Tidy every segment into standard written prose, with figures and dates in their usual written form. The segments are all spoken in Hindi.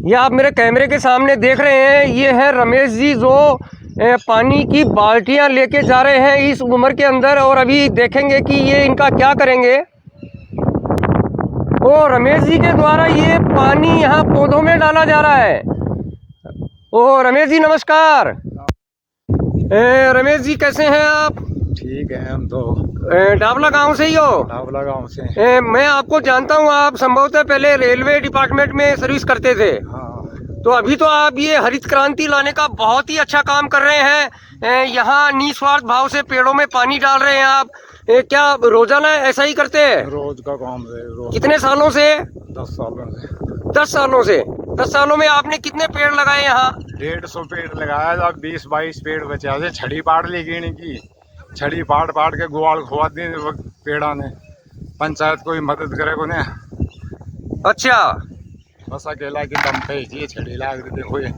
ये आप मेरे कैमरे के सामने देख रहे हैं, ये है रमेश जी जो पानी की बाल्टियां लेके जा रहे हैं इस उम्र के अंदर, और अभी देखेंगे कि ये इनका क्या करेंगे। ओ रमेश जी के द्वारा ये पानी यहाँ पौधों में डाला जा रहा है। ओ रमेश जी नमस्कार। रमेश जी कैसे हैं आप? ठीक है, हम तो डाबला गांव से ही हो? डाबला गांव से। मैं आपको जानता हूँ, आप संभवतः पहले रेलवे डिपार्टमेंट में सर्विस करते थे। हाँ। तो अभी तो आप ये हरित क्रांति लाने का बहुत ही अच्छा काम कर रहे हैं। यहाँ निस्वार्थ भाव से पेड़ों में पानी डाल रहे हैं आप। क्या रोजाना ऐसा ही करते हैं? रोज का काम है। रोज। कितने सालों से? 10 सालों से। 10 सालों से। 10 सालों में आपने कितने पेड़ लगाए यहाँ? 150 पेड़ लगाया था, 20-22 पेड़ बचा थे। छड़ी पाड़ ली गिनी की, छड़ी पाड़ के गुआल खुआ दी पेड़ा ने। पंचायत कोई मदद करे को ने। अच्छा, बस अकेला की दम पे ये छड़ी लाग रही, देखो ये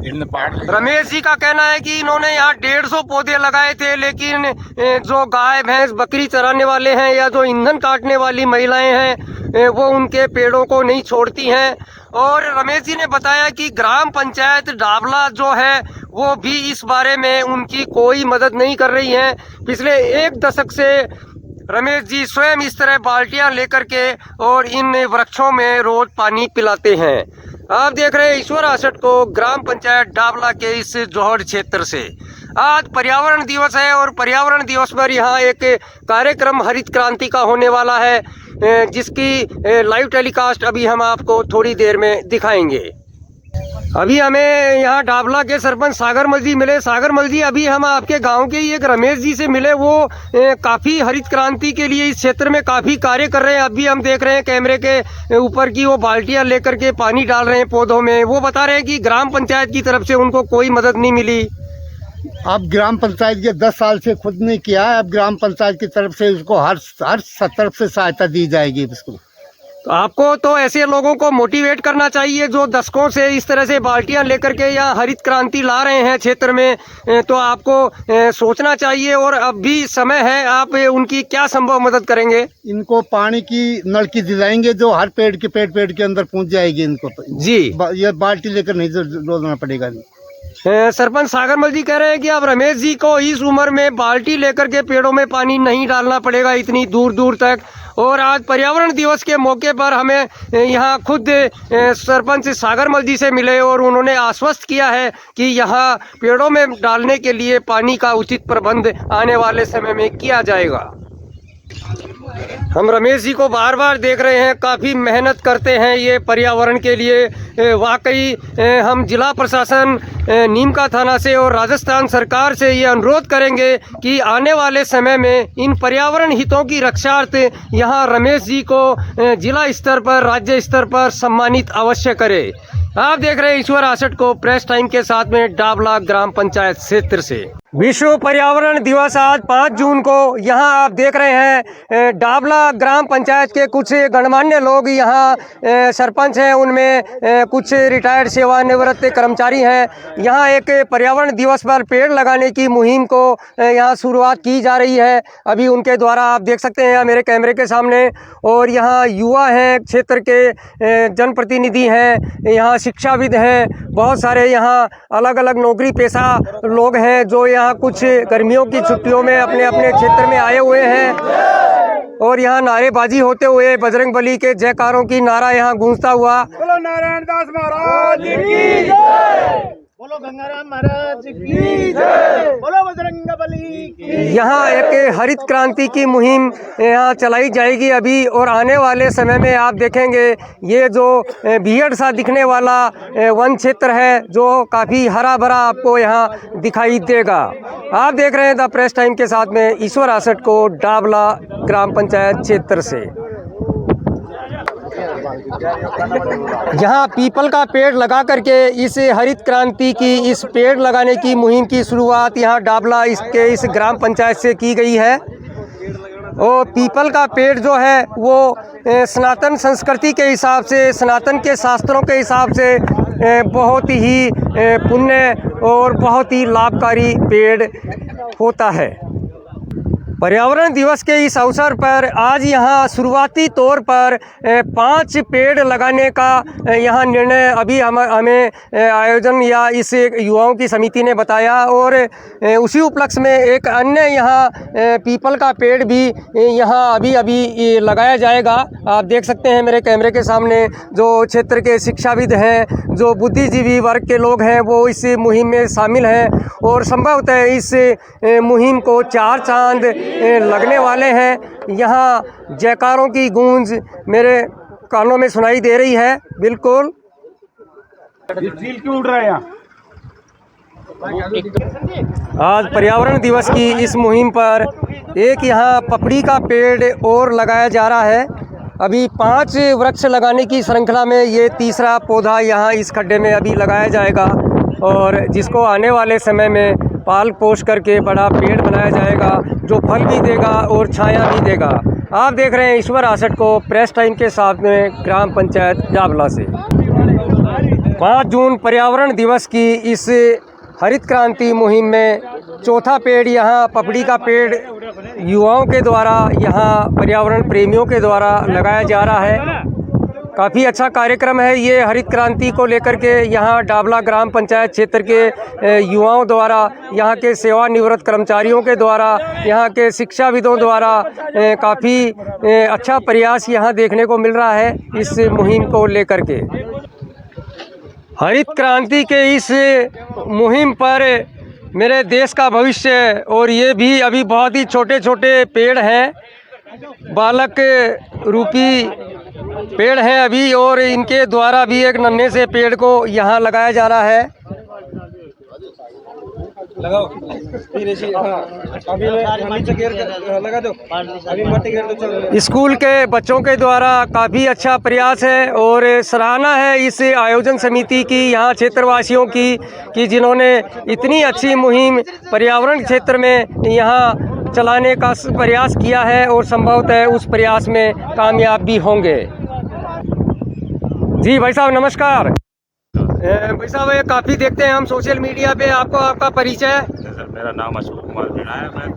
इनने पाड़ ली। रमेश जी का कहना है कि इन्होंने यहाँ 150 पौधे लगाए थे, लेकिन जो गाय भैंस बकरी चराने वाले हैं या जो ईंधन काटने वाली महिलाएं हैं वो उनके पेड़ों को नहीं छोड़ती हैं। और रमेश जी ने बताया कि ग्राम पंचायत डाबला जो है वो भी इस बारे में उनकी कोई मदद नहीं कर रही है। पिछले 1 दशक से रमेश जी स्वयं इस तरह बाल्टियां लेकर के और इन वृक्षों में रोज पानी पिलाते हैं। आप देख रहे हैं ईश्वर आसट को, ग्राम पंचायत डाबला के इस जोहड़ क्षेत्र से। आज पर्यावरण दिवस है और पर्यावरण दिवस पर यहाँ एक कार्यक्रम हरित क्रांति का होने वाला है, जिसकी लाइव टेलीकास्ट अभी हम आपको थोड़ी देर में दिखाएंगे। अभी हमें यहाँ डाबला के सरपंच सागरमल जी मिले। सागरमल जी, अभी हम आपके गांव के ही एक रमेश जी से मिले, वो काफ़ी हरित क्रांति के लिए इस क्षेत्र में काफ़ी कार्य कर रहे हैं। अभी हम देख रहे हैं कैमरे के ऊपर की वो बाल्टियां लेकर के पानी डाल रहे हैं पौधों में। वो बता रहे हैं कि ग्राम पंचायत की तरफ से उनको कोई मदद नहीं मिली। अब ग्राम पंचायत के 10 साल से खुद नहीं किया है, अब ग्राम पंचायत की तरफ से उसको हर तरफ से सहायता दी जाएगी। इसको तो आपको तो ऐसे लोगों को मोटिवेट करना चाहिए जो दशकों से इस तरह से बाल्टियां लेकर के यहाँ हरित क्रांति ला रहे हैं क्षेत्र में। तो आपको सोचना चाहिए और अब भी समय है, आप उनकी क्या संभव मदद करेंगे? इनको पानी की नलकी दिलाएंगे जो हर पेड़ के अंदर पहुंच जाएगी इनको। जी, ये बाल्टी लेकर नहीं रोजना पड़ेगा। सरपंच सागरमल जी कह रहे हैं कि अब रमेश जी को इस उम्र में बाल्टी लेकर के पेड़ों में पानी नहीं डालना पड़ेगा इतनी दूर दूर तक। और आज पर्यावरण दिवस के मौके पर हमें यहाँ खुद सरपंच सागरमल जी से मिले और उन्होंने आश्वस्त किया है कि यहाँ पेड़ों में डालने के लिए पानी का उचित प्रबंध आने वाले समय में किया जाएगा। हम रमेश जी को बार बार देख रहे हैं, काफ़ी मेहनत करते हैं ये पर्यावरण के लिए। वाकई हम जिला प्रशासन, नीमका थाना से और राजस्थान सरकार से ये अनुरोध करेंगे कि आने वाले समय में इन पर्यावरण हितों की रक्षार्थ यहाँ रमेश जी को जिला स्तर पर, राज्य स्तर पर सम्मानित अवश्य करे। आप देख रहे हैं ईश्वर आसट को, प्रेस टाइम के साथ में डाबला ग्राम पंचायत क्षेत्र से। विश्व पर्यावरण दिवस आज 5 जून को यहाँ आप देख रहे हैं डाबला ग्राम पंचायत के कुछ गणमान्य लोग यहाँ सरपंच हैं, उनमें कुछ रिटायर्ड सेवानिवृत्त कर्मचारी हैं। यहाँ एक पर्यावरण दिवस पर पेड़ लगाने की मुहिम को यहाँ शुरुआत की जा रही है। अभी उनके द्वारा आप देख सकते हैं मेरे कैमरे के सामने। और यहाँ युवा हैं, क्षेत्र के जनप्रतिनिधि हैं, यहाँ शिक्षाविद हैं, बहुत सारे यहाँ अलग अलग नौकरी पेशा लोग हैं जो यहाँ कुछ गर्मियों की छुट्टियों में अपने अपने क्षेत्र में आए हुए हैं। और यहाँ नारेबाजी होते हुए, बजरंग बली के जयकारों की नारा यहाँ गूंजता हुआ। बोलो नारायण दास महाराज की जय, बोलो गंगाराम महाराज की जय, बोलो बजरंग बली की। यहाँ एक हरित क्रांति की मुहिम यहाँ चलाई जाएगी अभी, और आने वाले समय में आप देखेंगे ये जो बीहड़ सा दिखने वाला वन क्षेत्र है जो काफ़ी हरा भरा आपको यहाँ दिखाई देगा। आप देख रहे हैं द प्रेस टाइम के साथ में ईश्वर आसट को, डाबला ग्राम पंचायत क्षेत्र से। यहाँ पीपल का पेड़ लगा करके इस हरित क्रांति की, इस पेड़ लगाने की मुहिम की शुरुआत यहाँ डाबला इस ग्राम पंचायत से की गई है। और पीपल का पेड़ जो है वो सनातन संस्कृति के हिसाब से, सनातन के शास्त्रों के हिसाब से बहुत ही पुण्य और बहुत ही लाभकारी पेड़ होता है। पर्यावरण दिवस के इस अवसर पर आज यहाँ शुरुआती तौर पर 5 पेड़ लगाने का यहाँ निर्णय अभी हमें आयोजन या इस युवाओं की समिति ने बताया और उसी उपलक्ष्य में एक अन्य यहाँ पीपल का पेड़ भी यहाँ अभी लगाया जाएगा। आप देख सकते हैं मेरे कैमरे के सामने जो क्षेत्र के शिक्षाविद हैं, जो बुद्धिजीवी वर्ग के लोग हैं, वो इस मुहिम में शामिल हैं और संभवतः इस मुहिम को 4 चांद लगने वाले हैं। यहाँ जयकारों की गूंज मेरे कानों में सुनाई दे रही है। बिल्कुल क्यों उड़ रहा है यहाँ? आज पर्यावरण दिवस की इस मुहिम पर एक यहाँ पपड़ी का पेड़ और लगाया जा रहा है। अभी 5 वृक्ष लगाने की श्रृंखला में ये तीसरा पौधा यहाँ इस खड्डे में अभी लगाया जाएगा और जिसको आने वाले समय में पाल पोष करके बड़ा पेड़ बनाया जाएगा जो फल भी देगा और छाया भी देगा। आप देख रहे हैं ईश्वर आसट को प्रेस टाइम के साथ में ग्राम पंचायत जाबला से। 5 जून पर्यावरण दिवस की इस हरित क्रांति मुहिम में चौथा पेड़ यहाँ पपड़ी का पेड़ युवाओं के द्वारा, यहाँ पर्यावरण प्रेमियों के द्वारा लगाया जा रहा है। काफ़ी अच्छा कार्यक्रम है ये हरित क्रांति को लेकर के। यहाँ डाबला ग्राम पंचायत क्षेत्र के युवाओं द्वारा, यहाँ के सेवानिवृत्त कर्मचारियों के द्वारा, यहाँ के शिक्षाविदों द्वारा काफ़ी अच्छा प्रयास यहाँ देखने को मिल रहा है इस मुहिम को लेकर के। हरित क्रांति के इस मुहिम पर मेरे देश का भविष्य और ये भी अभी बहुत ही छोटे छोटे पेड़ हैं, बालक रूपी पेड़ हैं अभी, और इनके द्वारा भी एक नन्हे से पेड़ को यहाँ लगाया जा रहा है। लगाओ अभी लगा दो, अभी मट्टी घेर दो। स्कूल के बच्चों के द्वारा काफ़ी अच्छा प्रयास है और सराहना है इस आयोजन समिति की, यहाँ क्षेत्रवासियों की, कि जिन्होंने इतनी अच्छी मुहिम पर्यावरण क्षेत्र में यहाँ चलाने का प्रयास किया है और संभवतः उस प्रयास में कामयाब भी होंगे। जी भाई साहब नमस्कार। भाई साहब ये काफ़ी देखते हैं हम सोशल मीडिया पे, आपका परिचय? सर मेरा नाम अशोक कुमार मीणा है, मैं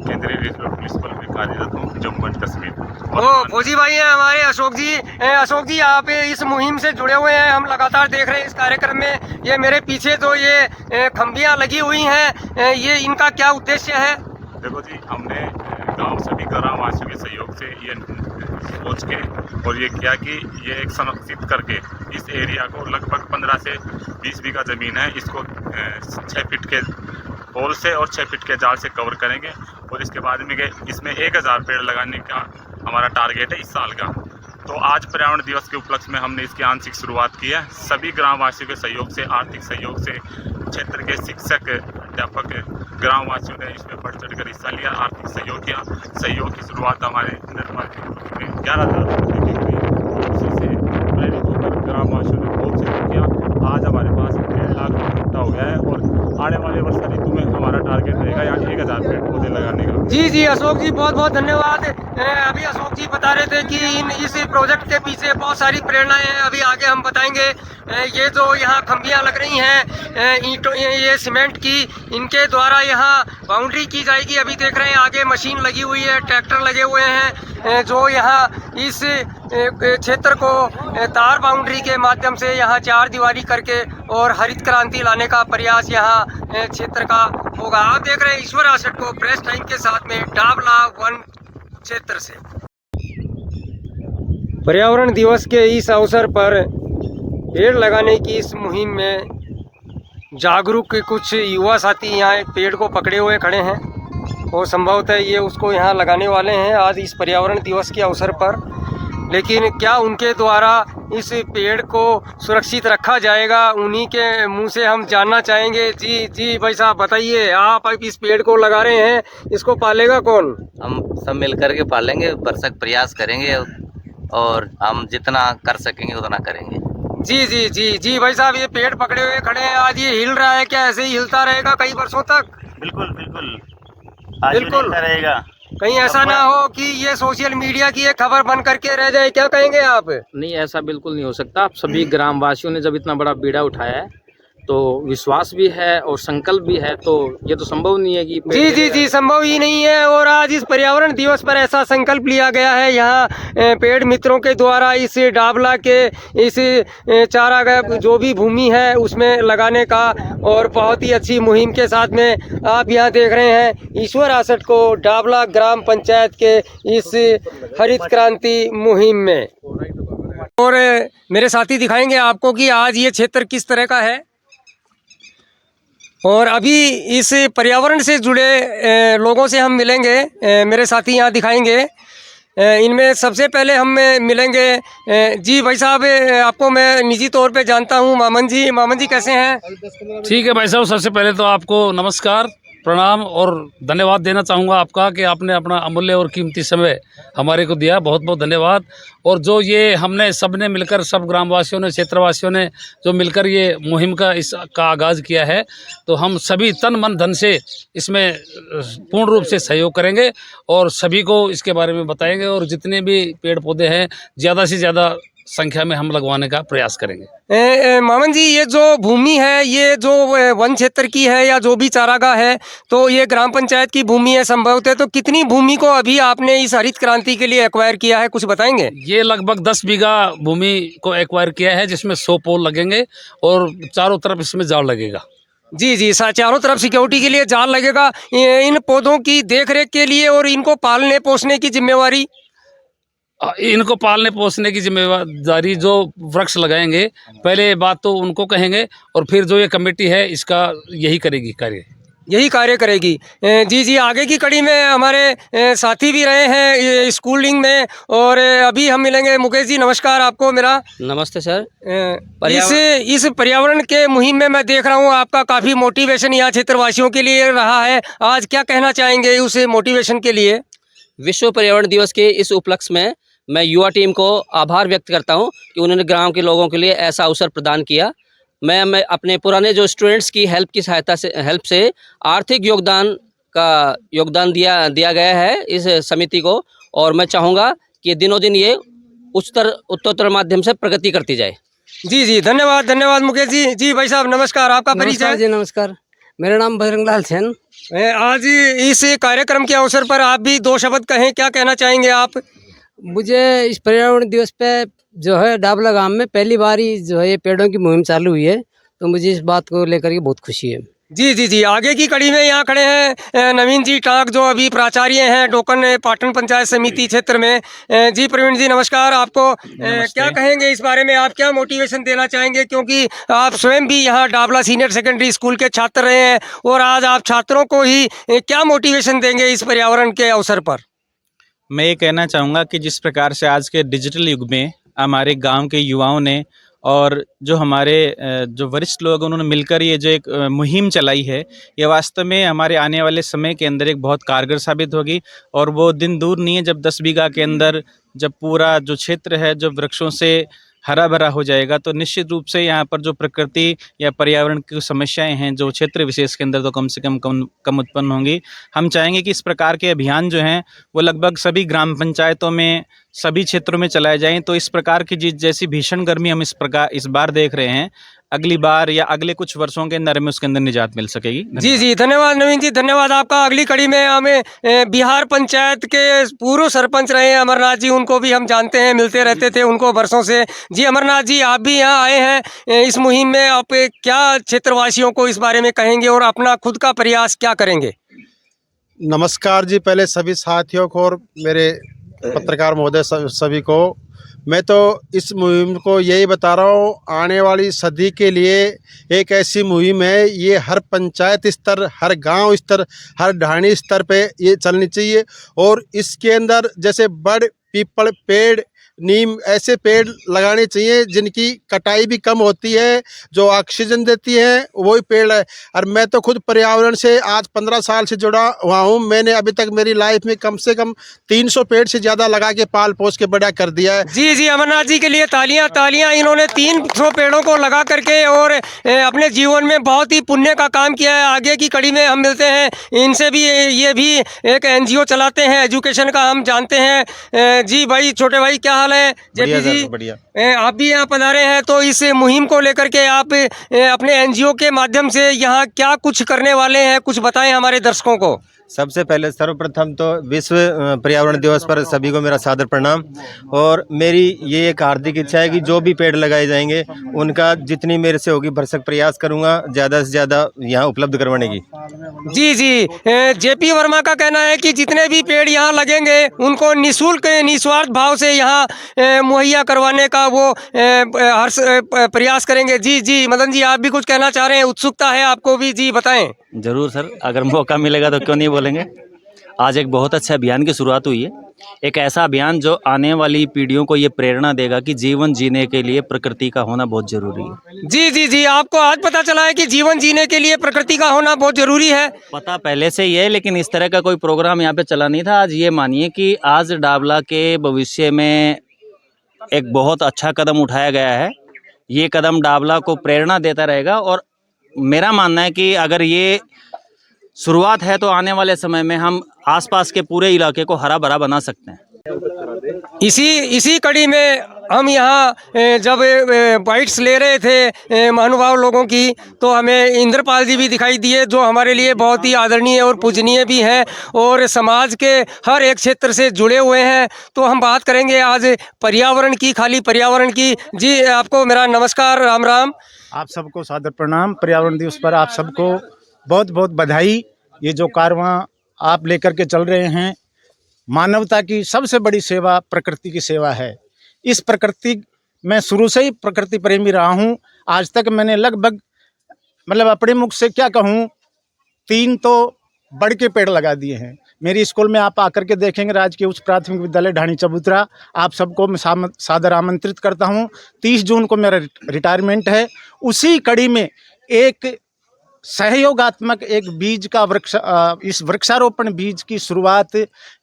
केंद्रीय रिजर्व पुलिस बल में कार्यरत हूँ जम्मू एंड कश्मीर। ओ फौजी भाई हैं हमारे अशोक जी। अशोक जी आप इस मुहिम से जुड़े हुए हैं, हम लगातार देख रहे हैं इस कार्यक्रम में। ये मेरे पीछे जो ये खम्बियाँ लगी हुई हैं, ये इनका क्या उद्देश्य है? देखो जी, हमने गांव सभी ग्रामवासियों के सहयोग से ये सोच के और ये किया कि ये एक संरक्षित करके इस एरिया को, लगभग 15 से 20 बीघा ज़मीन है, इसको 6 फीट के पोल से और 6 फीट के जाल से कवर करेंगे और इसके बाद में इसमें 1000 पेड़ लगाने का हमारा टारगेट है इस साल का। तो आज पर्यावरण दिवस के उपलक्ष्य में हमने इसकी आंशिक शुरुआत की है। सभी ग्रामवासियों के सहयोग से, आर्थिक सहयोग से, क्षेत्र के शिक्षक, अध्यापक, ग्रामवासियों ने इसमें बढ़ चढ़ कर हिस्सा लिया, आर्थिक सहयोग किया। सहयोग की शुरुआत हमारे निर्माण के 11,000 से प्रेरित होकर ग्रामवासियों ने बहुत सहयोग किया। आज हमारे पास 1.5 लाख इकट्ठा हो गया है और आने वाले वर्षा ऋतु में हमारा टारगेट रहेगा यहाँ 1000 पेड़ पौधे लगाने का। जी अशोक जी बहुत बहुत धन्यवाद। अभी अशोक जी बता रहे थे कि इस प्रोजेक्ट के पीछे बहुत सारी प्रेरणाएं हैं, अभी आगे हम बताएंगे। ये जो यहाँ खम्बियाँ लग रही हैं ईंटों, ये सीमेंट की, इनके द्वारा यहाँ बाउंड्री की जाएगी। अभी देख रहे हैं आगे मशीन लगी हुई है, ट्रैक्टर लगे हुए हैं जो यहाँ इस क्षेत्र को तार बाउंड्री के माध्यम से यहाँ 4 दीवारी करके और हरित क्रांति लाने का प्रयास यहाँ क्षेत्र का होगा। आप देख रहे हैं ईश्वर आसट को प्रेस टाइम के साथ में डाबला 1 क्षेत्र से। पर्यावरण दिवस के इस अवसर पर पेड़ लगाने की इस मुहिम में जागरूक कुछ युवा साथी यहाँ एक पेड़ को पकड़े हुए खड़े हैं और संभवतः ये उसको यहाँ लगाने वाले हैं आज इस पर्यावरण दिवस के अवसर पर। लेकिन क्या उनके द्वारा इस पेड़ को सुरक्षित रखा जाएगा, उन्हीं के मुंह से हम जानना चाहेंगे। जी भाई साहब बताइए, आप इस पेड़ को लगा रहे हैं, इसको पालेगा कौन? हम सब मिलकर के पालेंगे, भरसक प्रयास करेंगे और हम जितना कर सकेंगे उतना करेंगे। जी भाई साहब ये पेड़ पकड़े हुए खड़े हैं, आज ये हिल रहा है, क्या ऐसे ही हिलता रहेगा कई वर्षों तक? बिल्कुल आज भी हिलता रहेगा। कहीं ऐसा ना हो कि ये सोशल मीडिया की एक खबर बन करके रह जाए, क्या कहेंगे आप? नहीं, ऐसा बिल्कुल नहीं हो सकता। आप सभी ग्रामवासियों ने जब इतना बड़ा बीड़ा उठाया है तो विश्वास भी है और संकल्प भी है, तो ये तो संभव नहीं है कि जी संभव ही नहीं है। और आज इस पर्यावरण दिवस पर ऐसा संकल्प लिया गया है यहाँ पेड़ मित्रों के द्वारा इस डाबला के इस चारागाह जो भी भूमि है उसमें लगाने का, और बहुत ही अच्छी मुहिम के साथ में आप यहाँ देख रहे हैं ईश्वर आसट को डाबला ग्राम पंचायत के इस हरित क्रांति मुहिम में। और मेरे साथी दिखाएंगे आपको कि आज ये क्षेत्र किस तरह का है, और अभी इस पर्यावरण से जुड़े लोगों से हम मिलेंगे। मेरे साथी यहाँ दिखाएंगे। इनमें सबसे पहले हम मिलेंगे। जी भाई साहब, आपको मैं निजी तौर पे जानता हूँ। मामन जी कैसे हैं? ठीक है भाई साहब, सबसे पहले तो आपको नमस्कार, प्रणाम और धन्यवाद देना चाहूँगा आपका कि आपने अपना अमूल्य और कीमती समय हमारे को दिया, बहुत बहुत धन्यवाद। और जो ये हमने सबने मिलकर, सब ग्रामवासियों ने, क्षेत्रवासियों ने जो मिलकर ये मुहिम का आगाज़ किया है, तो हम सभी तन मन धन से इसमें पूर्ण रूप से सहयोग करेंगे और सभी को इसके बारे में बताएंगे, और जितने भी पेड़ पौधे हैं ज़्यादा से ज़्यादा संख्या में हम लगवाने का प्रयास करेंगे। मामन जी, ये जो भूमि है, ये जो वन क्षेत्र की है या जो भी चारागाह है, तो ये ग्राम पंचायत की भूमि है संभवतः, तो कितनी भूमि को अभी आपने इस हरित क्रांति के लिए एक्वायर किया है, कुछ बताएंगे? ये लगभग 10 बीघा भूमि को एक्वायर किया है, जिसमें 100 पोल लगेंगे और चारों तरफ इसमें जाल लगेगा। जी चारों तरफ सिक्योरिटी के लिए जाल लगेगा। इन पौधों की देख रेख के लिए और इनको पालने पोसने की जिम्मेवारी? इनको पालने पोसने की जिम्मेदारी जो वृक्ष लगाएंगे, पहले बात तो उनको कहेंगे, और फिर जो ये कमेटी है इसका यही कार्य करेगी। जी आगे की कड़ी में हमारे साथी भी रहे हैं स्कूलिंग में, और अभी हम मिलेंगे। मुकेश जी नमस्कार, आपको मेरा नमस्ते सर। इस पर्यावरण के मुहिम में मैं देख रहा हूँ आपका काफ़ी मोटिवेशन यहाँ क्षेत्रवासियों के लिए रहा है। आज क्या कहना चाहेंगे उस मोटिवेशन के लिए? विश्व पर्यावरण दिवस के इस उपलक्ष्य में मैं युवा टीम को आभार व्यक्त करता हूं कि उन्होंने ग्राम के लोगों के लिए ऐसा अवसर प्रदान किया। मैं अपने पुराने जो स्टूडेंट्स की हेल्प से आर्थिक योगदान दिया गया है इस समिति को, और मैं चाहूँगा कि दिनों दिन ये उत्तरोत्तर माध्यम से प्रगति करती जाए। जी धन्यवाद मुकेश जी। जी भाई साहब नमस्कार, आपका परिचय? जी नमस्कार, मेरा नाम बजरंग लाल सेन। आज इस कार्यक्रम के अवसर पर आप भी 2 शब्द कहें, क्या कहना चाहेंगे आप? मुझे इस पर्यावरण दिवस पे जो है डाबला गांव में पहली बार ही जो है ये पेड़ों की मुहिम चालू हुई है, तो मुझे इस बात को लेकर के बहुत खुशी है। जी आगे की कड़ी में यहाँ खड़े हैं नवीन जी टाक, जो अभी प्राचार्य हैं डोकन पाटन पंचायत समिति क्षेत्र में। जी प्रवीण जी नमस्कार, आपको क्या कहेंगे इस बारे में? आप क्या मोटिवेशन देना चाहेंगे, क्योंकि आप स्वयं भी यहाँ डाबला सीनियर सेकेंडरी स्कूल के छात्र रहे हैं, और आज आप छात्रों को ही क्या मोटिवेशन देंगे इस पर्यावरण के अवसर पर? मैं ये कहना चाहूँगा कि जिस प्रकार से आज के डिजिटल युग में हमारे गांव के युवाओं ने और जो हमारे जो वरिष्ठ लोग उन्होंने मिलकर ये जो एक मुहिम चलाई है, ये वास्तव में हमारे आने वाले समय के अंदर एक बहुत कारगर साबित होगी। और वो दिन दूर नहीं है जब 10 बीघा के अंदर जब पूरा जो क्षेत्र है जो वृक्षों से हरा भरा हो जाएगा, तो निश्चित रूप से यहाँ पर जो प्रकृति या पर्यावरण की समस्याएं हैं जो क्षेत्र विशेष के अंदर, तो कम से कम उत्पन्न होंगी। हम चाहेंगे कि इस प्रकार के अभियान जो हैं वो लगभग सभी ग्राम पंचायतों में, सभी क्षेत्रों में चलाए जाएं। तो इस प्रकार की जैसी भीषण गर्मी हम इस बार देख रहे हैं, अगली बार या अगले कुछ वर्षों के अंदर हमें उसके अंदर निजात मिल सकेगी। जी धन्यवाद नवीन जी, धन्यवाद आपका। अगली कड़ी में हमें बिहार पंचायत के पूर्व सरपंच रहे हैं अमरनाथ जी, उनको भी हम जानते हैं, मिलते रहते थे उनको वर्षों से। जी अमरनाथ जी, आप भी यहाँ आए हैं इस मुहिम में, आप क्या क्षेत्रवासियों को इस बारे में कहेंगे और अपना खुद का प्रयास क्या करेंगे? नमस्कार जी, पहले सभी साथियों को और मेरे पत्रकार महोदय सभी को, मैं तो इस मुहिम को यही बता रहा हूँ, आने वाली सदी के लिए एक ऐसी मुहिम है, ये हर पंचायत स्तर, हर गांव स्तर, हर ढाणी स्तर पे ये चलनी चाहिए। और इसके अंदर जैसे बड़, पीपल, पेड़, नीम ऐसे पेड़ लगाने चाहिए जिनकी कटाई भी कम होती है, जो ऑक्सीजन देती है वही पेड़ है। और मैं तो खुद पर्यावरण से आज 15 साल से जुड़ा हुआ हूँ। मैंने अभी तक मेरी लाइफ में कम से कम 300 पेड़ से ज़्यादा लगा के पाल पोस के बड़ा कर दिया है। जी अमरनाथ जी के लिए तालियां। इन्होंने 300 पेड़ों को लगा करके और अपने जीवन में बहुत ही पुण्य का काम किया है। आगे की कड़ी में हम मिलते हैं इनसे भी, ये भी एक NGO चलाते हैं एजुकेशन का, हम जानते हैं। जी भाई, छोटे भाई क्या हाल है जेपी जी? बढ़िया। आप भी यहाँ पधारे हैं, तो इस मुहिम को लेकर के आप अपने एनजीओ के माध्यम से यहाँ क्या कुछ करने वाले हैं, कुछ बताएं हमारे दर्शकों को। सबसे पहले सर्वप्रथम तो विश्व पर्यावरण दिवस पर सभी को मेरा सादर प्रणाम। और मेरी ये एक हार्दिक इच्छा है कि जो भी पेड़ लगाए जाएंगे उनका जितनी मेरे से होगी भरसक प्रयास करूंगा ज़्यादा से ज़्यादा यहाँ उपलब्ध करवाने की। जी जी, जेपी वर्मा का कहना है कि जितने भी पेड़ यहाँ लगेंगे उनको निःशुल्क निस्वार्थ भाव से यहाँ मुहैया करवाने का वो हर प्रयास करेंगे। जी जी, मदन जी आप भी कुछ कहना चाह रहे हैं, उत्सुकता है आपको भी, जी बताएं। जरूर सर, अगर मौका मिलेगा तो क्यों नहीं बोलेंगे। आज एक बहुत अच्छे अभियान की शुरुआत हुई है, एक ऐसा अभियान जो आने वाली पीढ़ियों को ये प्रेरणा देगा कि जीवन जीने के लिए प्रकृति का होना बहुत जरूरी है। जी जी जी, आपको आज पता चला है कि जीवन जीने के लिए प्रकृति का होना बहुत जरूरी है? पता पहले से ही है, लेकिन इस तरह का कोई प्रोग्राम यहाँ पे चला नहीं था। आज ये मानिए कि आज डाबला के भविष्य में एक बहुत अच्छा कदम उठाया गया है। ये कदम डाबला को प्रेरणा देता रहेगा और मेरा मानना है कि अगर ये शुरुआत है तो आने वाले समय में हम आसपास के पूरे इलाके को हरा भरा बना सकते हैं। इसी कड़ी में हम यहाँ जब बाइट्स ले रहे थे महानुभाव लोगों की, तो हमें इंद्रपाल जी भी दिखाई दिए, जो हमारे लिए बहुत ही आदरणीय और पूजनीय भी हैं और समाज के हर एक क्षेत्र से जुड़े हुए हैं। तो हम बात करेंगे आज पर्यावरण की, खाली पर्यावरण की। जी आपको मेरा नमस्कार, राम राम। आप सबको सादर प्रणाम। पर्यावरण दिवस पर आप सबको बहुत बहुत बधाई। ये जो कारवां आप लेकर के चल रहे हैं, मानवता की सबसे बड़ी सेवा प्रकृति की सेवा है। इस प्रकृति मैं शुरू से ही प्रकृति प्रेमी रहा हूँ। आज तक मैंने लगभग अपने मुख से क्या कहूँ, 3 तो बढ़ के पेड़ लगा दिए हैं। मेरी स्कूल में आप आकर के देखेंगे, राजकीय उच्च प्राथमिक विद्यालय ढाणी चबूतरा, आप सबको मैं सादर आमंत्रित करता हूँ। 30 जून को मेरा रिटायरमेंट है। उसी कड़ी में एक सहयोगात्मक एक बीज का इस वृक्षारोपण बीज की शुरुआत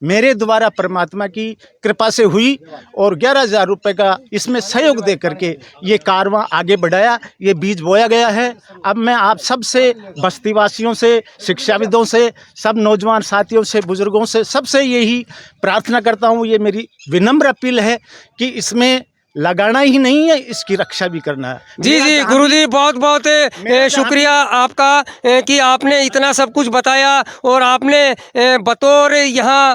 मेरे द्वारा परमात्मा की कृपा से हुई और 11,000 रुपये का इसमें सहयोग दे करके ये कारवां आगे बढ़ाया, ये बीज बोया गया है। अब मैं आप सब से, बस्तीवासियों से, शिक्षाविदों से, सब नौजवान साथियों से, बुजुर्गों से, सबसे यही प्रार्थना करता हूँ, ये मेरी विनम्र अपील है कि इसमें लगाना ही नहीं है, इसकी रक्षा भी करना है। जी जी गुरुजी, बहुत बहुत शुक्रिया आपका कि आपने इतना सब कुछ बताया और आपने बतौर यहाँ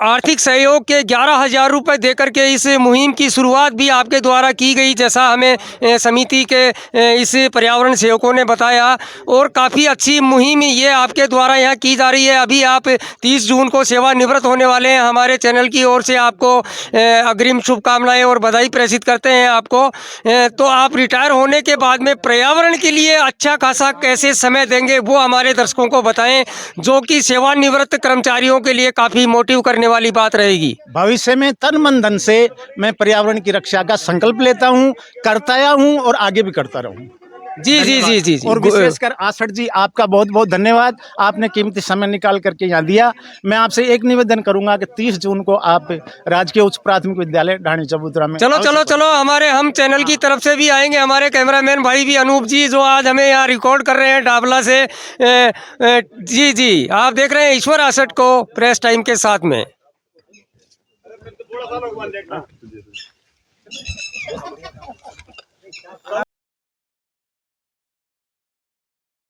आर्थिक सहयोग के 11,000 रुपये दे करके इस मुहिम की शुरुआत भी आपके द्वारा की गई, जैसा हमें समिति के इस पर्यावरण सेवकों ने बताया। और काफ़ी अच्छी मुहिम ये आपके द्वारा यहाँ की जा रही है। अभी आप 30 जून को सेवानिवृत्त होने वाले हैं। हमारे चैनल की ओर से आपको अग्रिम शुभकामनाएं और बधाई प्रेषित करते हैं आपको। तो आप रिटायर होने के बाद में पर्यावरण के लिए अच्छा खासा कैसे समय देंगे, वो हमारे दर्शकों को बताएं, जो कि सेवानिवृत्त कर्मचारियों के लिए काफ़ी मोटिव करने वाली बात रहेगी। भविष्य में तन मन धन से मैं पर्यावरण की रक्षा का संकल्प लेता हूँ, करता आया हूँ और आगे भी करता रहूँ। जी जी जी जी, और विशेषकर आसठ जी, आपका बहुत बहुत धन्यवाद। आपने कीमती समय निकाल करके यहाँ दिया। मैं आपसे एक निवेदन करूंगा कि 30 जून को आप राजकीय उच्च प्राथमिक विद्यालय ढाणी चबूतरा में चलो हमारे हम चैनल की तरफ से भी आएंगे। हमारे कैमरामैन भाई भी अनूप जी, जो आज हमें यहाँ रिकॉर्ड कर रहे हैं डाबला से। जी जी, आप देख रहे हैं ईश्वर आसठ को प्रेस टाइम के साथ में।